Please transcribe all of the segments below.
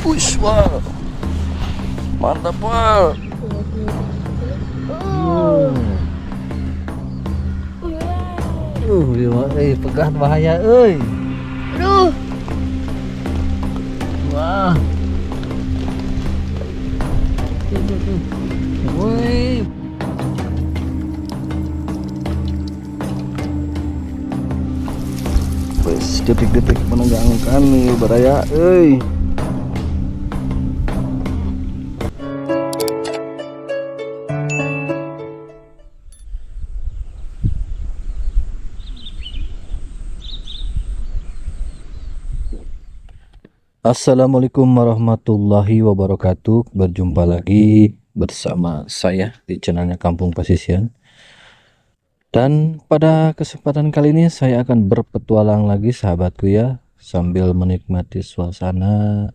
Uish, wow. Mantap, Pak. Pegang bahaya, euy. Aduh. Wah. Woi. Wes detik-detik menegangkan nih baraya, euy. Assalamualaikum warahmatullahi wabarakatuh. Berjumpa lagi bersama saya di channelnya Kampung Pasisian. Dan pada kesempatan kali ini saya akan berpetualang lagi sahabatku ya, sambil menikmati suasana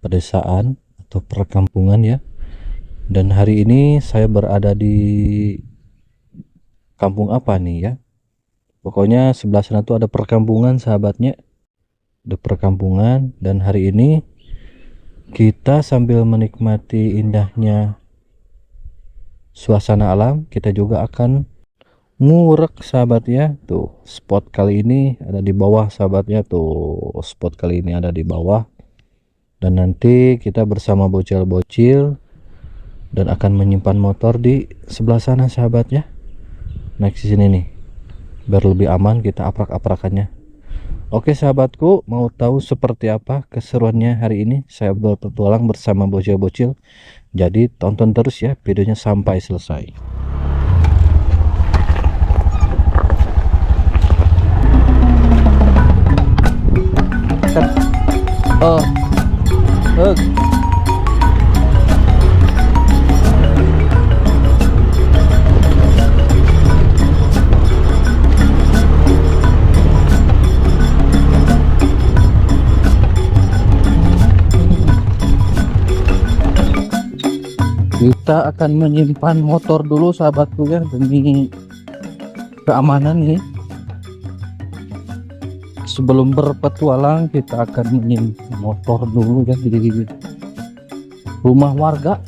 pedesaan atau perkampungan ya. Dan hari ini saya berada di kampung apa nih ya? Pokoknya sebelah sana tuh ada perkampungan sahabatnya. Di perkampungan, dan hari ini kita sambil menikmati indahnya suasana alam, kita juga akan ngurek sahabat ya. Tuh spot kali ini ada di bawah sahabatnya, tuh spot kali ini ada di bawah, dan nanti kita bersama bocil-bocil dan akan menyimpan motor di sebelah sana sahabatnya. Naik ke sini nih biar lebih aman, kita aprak-aprakannya. Oke sahabatku, mau tahu seperti apa keseruannya hari ini? Saya berpetualang bersama bocil-bocil. Jadi tonton terus ya videonya sampai selesai. Kita akan menyimpan motor dulu sahabatku ya, demi keamanan ini. Sebelum berpetualang kita akan menyimpan motor dulu ya di rumah warga.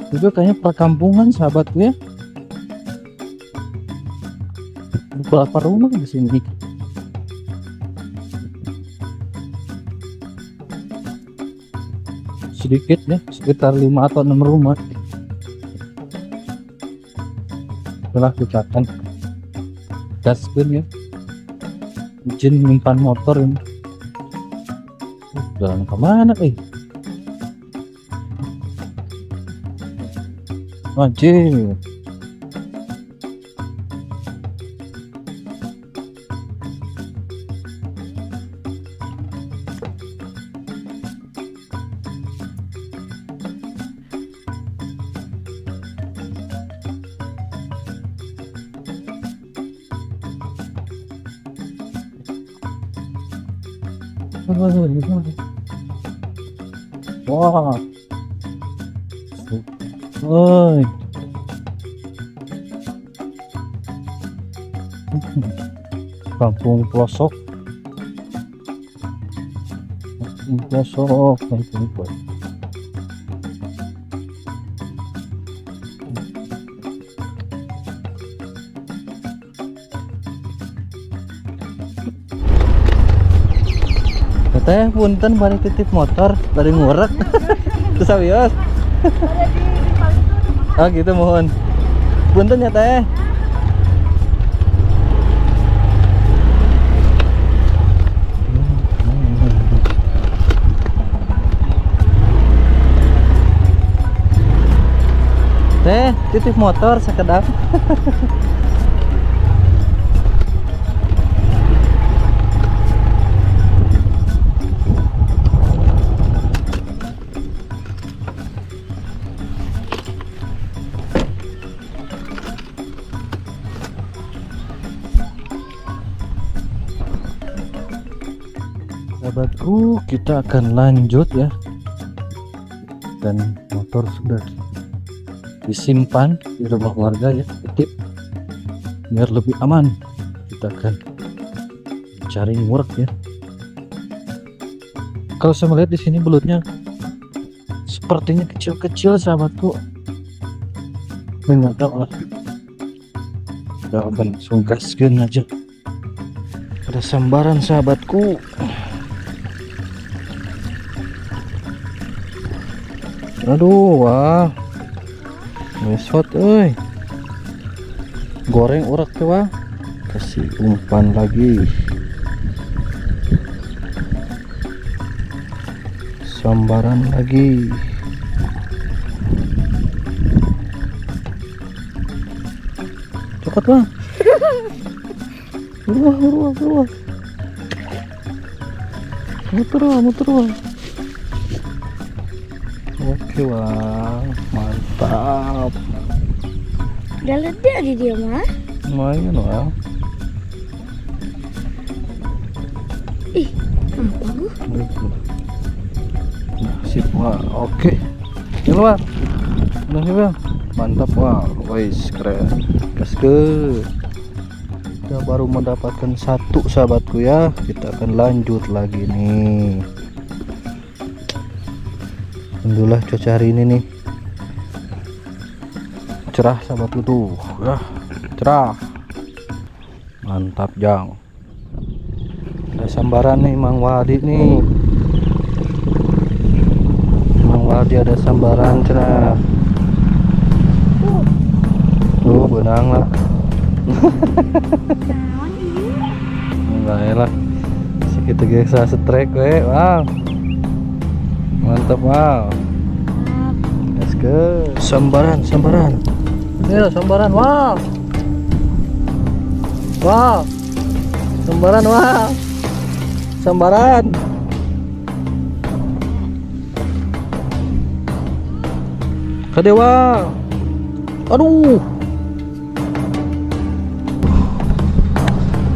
Juga kayaknya perkampungan sahabatku ya. Berapa rumah di sini? Sedikit ya, sekitar 5 atau 6 rumah. Setelah kita akan gaskan ya, izin menyimpan motor ini. Jalan kemana anjir. Wah, oi, kampung pelosok, kampung pelosok, kampung pelosok. Teh punten bari titip motor, bari ngurek. Terus awios. Oh gitu, mohon. Punten ya teh. Teh, titip motor sekedap. Sahabatku, kita akan lanjut ya, dan motor sudah disimpan di rumah warga ya, titip biar lebih aman. Kita akan cari work ya. Kalau saya melihat di sini belutnya sepertinya kecil-kecil sahabatku. Enggak tahu lah. Udah langsung gaskeun aja. Ada sambaran sahabatku. Aduh, wah. Mesot euy. Goreng urak teh wah. Kasih umpan lagi. Sambaran lagi. Cepat bang. Beruah. Muter wah. Oke wah, mantap. Udah leda di dia mah. Lumayan wah. Ih, apa gua? Nah, sip wah, oke. Ini wah. Nah, sip bang. Mantap wah, wis keren. Gaskeun. Kita baru mendapatkan satu sahabatku ya. Kita akan lanjut lagi nih. Alhamdulillah cuaca hari ini nih cerah sahabatku tuh ya, cerah, mantap jang. Ada sambaran nih Mang Wadi nih, Mang Wadi ada sambaran cerah. Tuh benang lah. Enggak lah, segitu geus strike we. Wow, mantap wow. Let's go. Sambaran. Ya, sambaran wow. Wow. Sambaran wow. Sambaran. Kadewa. Aduh.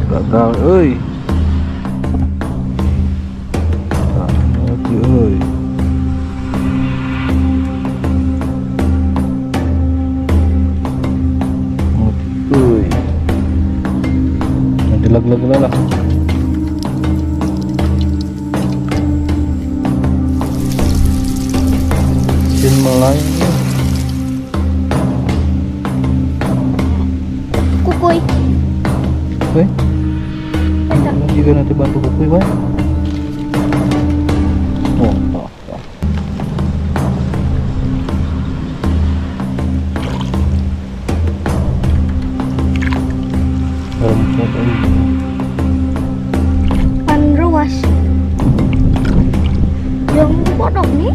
Gagal euy. Euy. Lag lah. Sin melay. Kukuy. Oke. Juga nanti bantu kukuy, Bang. Oh. Ruas yang bodok nih.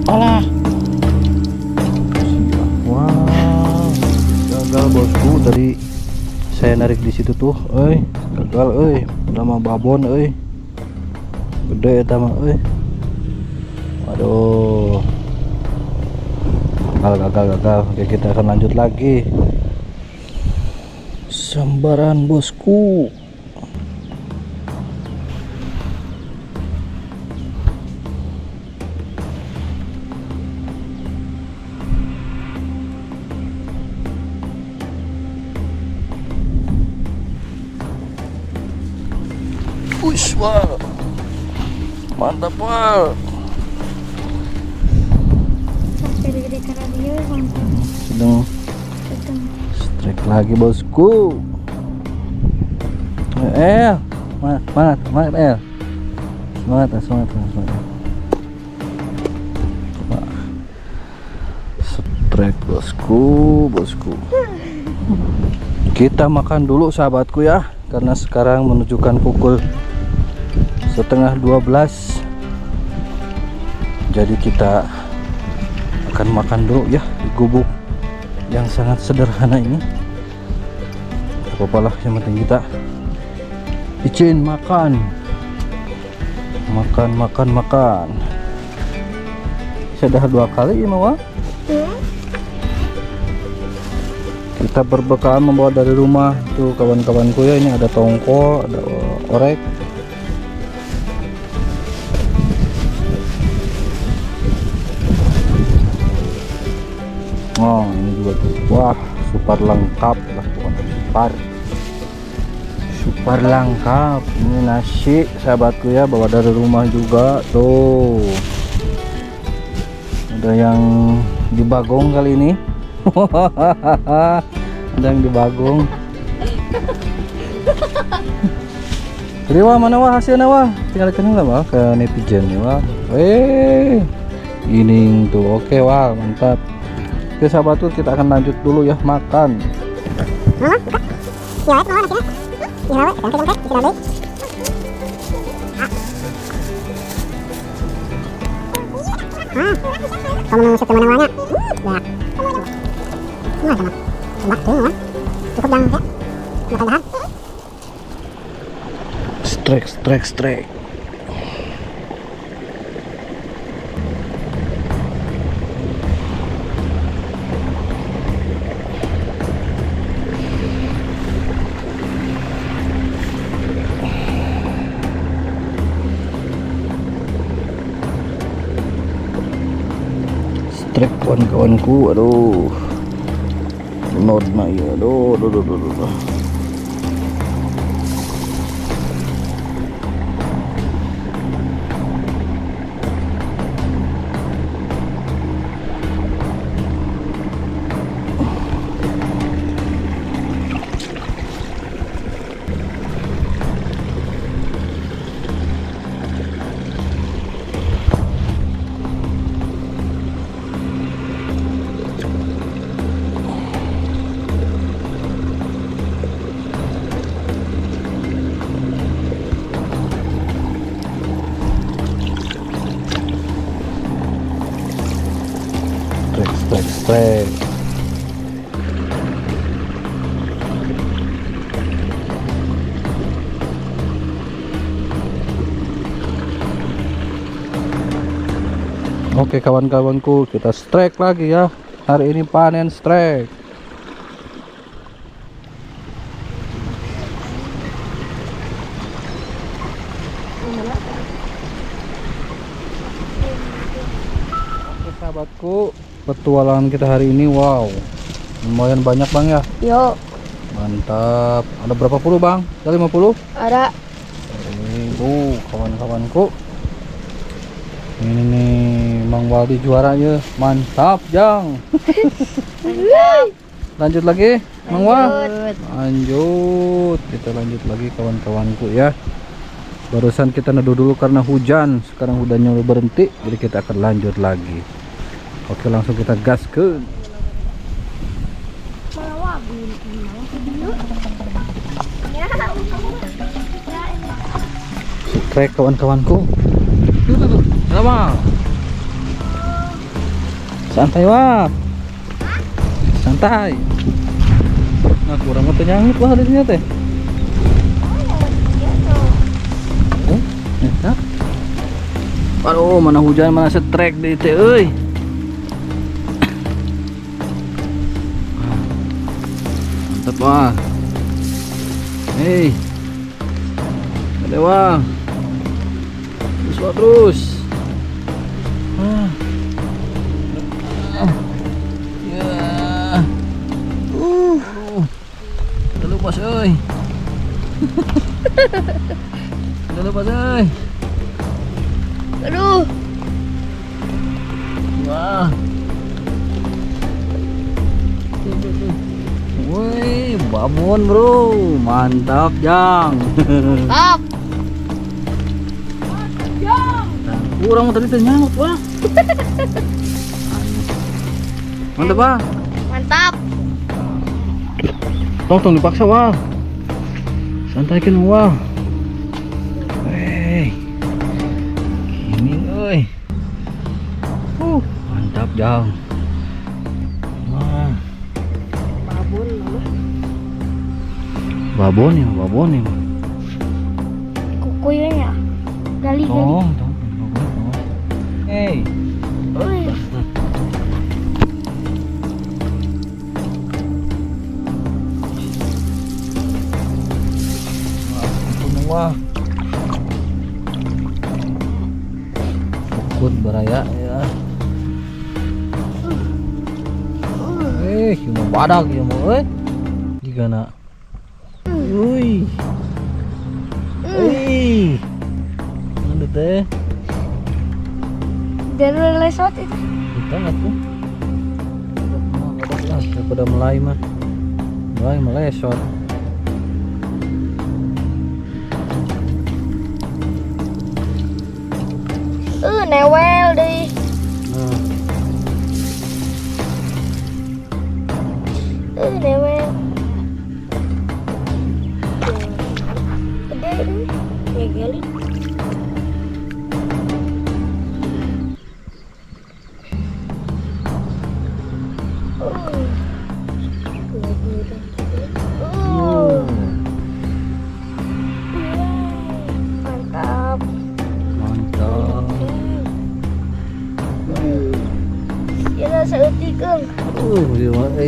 Alah. Wah, gagal bosku tadi saya narik di situ tuh, gagal, nama babon, gede eta mah, waduh, gagal. Oke, kita akan lanjut lagi. Sambaran bosku. Wush, wah. Mantap, wah. Gede-gede karena dia mantap. Sedang strike lagi bosku. Semangat semangat. Wah. Strike bosku. Kita makan dulu sahabatku ya, karena sekarang menunjukkan pukul 11:30. Jadi kita akan makan dulu ya di gubuk yang sangat sederhana ini. Tidak apa-apa lah, yang penting kita izin makan. Sudah 2 kali ya Mawa. Kita berbekal membawa dari rumah tuh kawan-kawanku ya. Ini ada tongkol, ada orek. Oh ini juga tuh, wah super lengkap lah, bukan super Perlengkap. Ini nasi sahabatku ya, bawa dari rumah juga tuh. Ada yang dibagong kali ini. Ada yang dibagong. Jadi wah, mana wah hasilnya wah? Tinggal kenal lah wah ke netizen nih wah. Ini tuh oke wah, mantap. Oke sahabatku, kita akan lanjut dulu ya makan. Strike. Strike kawan-kawanku, aduh. Not na ya, aduh. Strike. Oke kawan-kawanku, kita strike lagi ya. Hari ini panen strike. Oke sahabatku, petualangan kita hari ini wow, lumayan banyak bang ya. Yuk. Mantap. Ada berapa puluh bang? Ada 50? Ada. Kawan-kawanku, ini nih Mang Waldi juaranya. Mantap Jang. Mantap. Lanjut lagi Mang Wal. Lanjut. Kita lanjut lagi kawan-kawanku ya. Barusan kita neduh dulu karena hujan, sekarang hujannya udah berhenti, jadi kita akan lanjut lagi. Oke langsung kita gas ke. Strike kawan-kawanku. Tuh. Lama. Santai wah. Santai. Nah kurang nyangit wah di sini teh. Mantap. Aduh, mana hujan mana strike di teh euy. Mantap wah. Hei. Ada wah. Terus. Ya. Udah lupa euy. Udah lupa euy. Aduh. Wah. Woi, babon bro, mantap Jang. Mantap. Kurang tadi ternyamuk wah. Mantap wah. Mantap. Tong dipaksa wah. Santaikan wah. Ini euy. Mantap Jang. Wah. Babon ya. Kukuynya. Gali. Oh. Hey. Uy. Wah. Ukut beraya ya. Cuma badak ya mau gimana? Uy. teh. Dari lesot itu. Kita nggak tuh. Daripada mulai mah. Mulai melesot. Newel deh. Nah, Newel. Gede ini. Ya gali. Mantap. mantap. Ya seetikeng.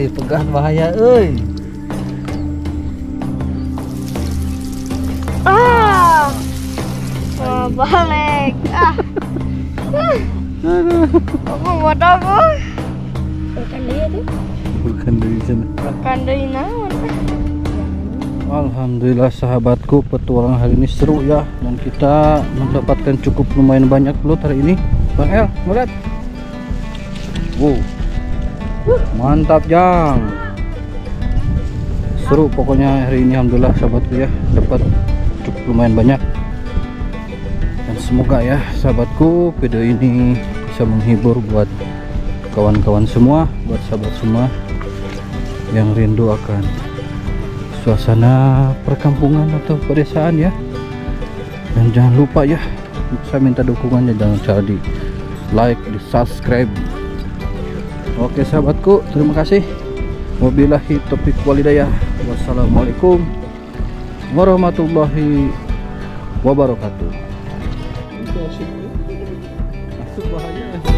Pegang bahaya, euy. Ah. Balik. Aku bodoh aku. Bukan dia tuh. Bukan dari sana. Bukan dari naon. Alhamdulillah sahabatku, petualangan hari ini seru ya, dan kita mendapatkan cukup lumayan banyak belut hari ini. Bang El, ngeliat. Wow. Mantap Jang. Seru pokoknya hari ini, alhamdulillah sahabatku ya, dapat cukup lumayan banyak. Dan semoga ya sahabatku video ini bisa menghibur buat kawan-kawan semua, buat sahabat semua yang rindu akan suasana perkampungan atau pedesaan ya. Dan jangan lupa ya, saya minta dukungannya, jangan lupa di like, di subscribe. Oke sahabatku, terima kasih. Wabillahi taufiq walhidayah. Wassalamualaikum warahmatullahi wabarakatuh. Itu asik, asik bahaya.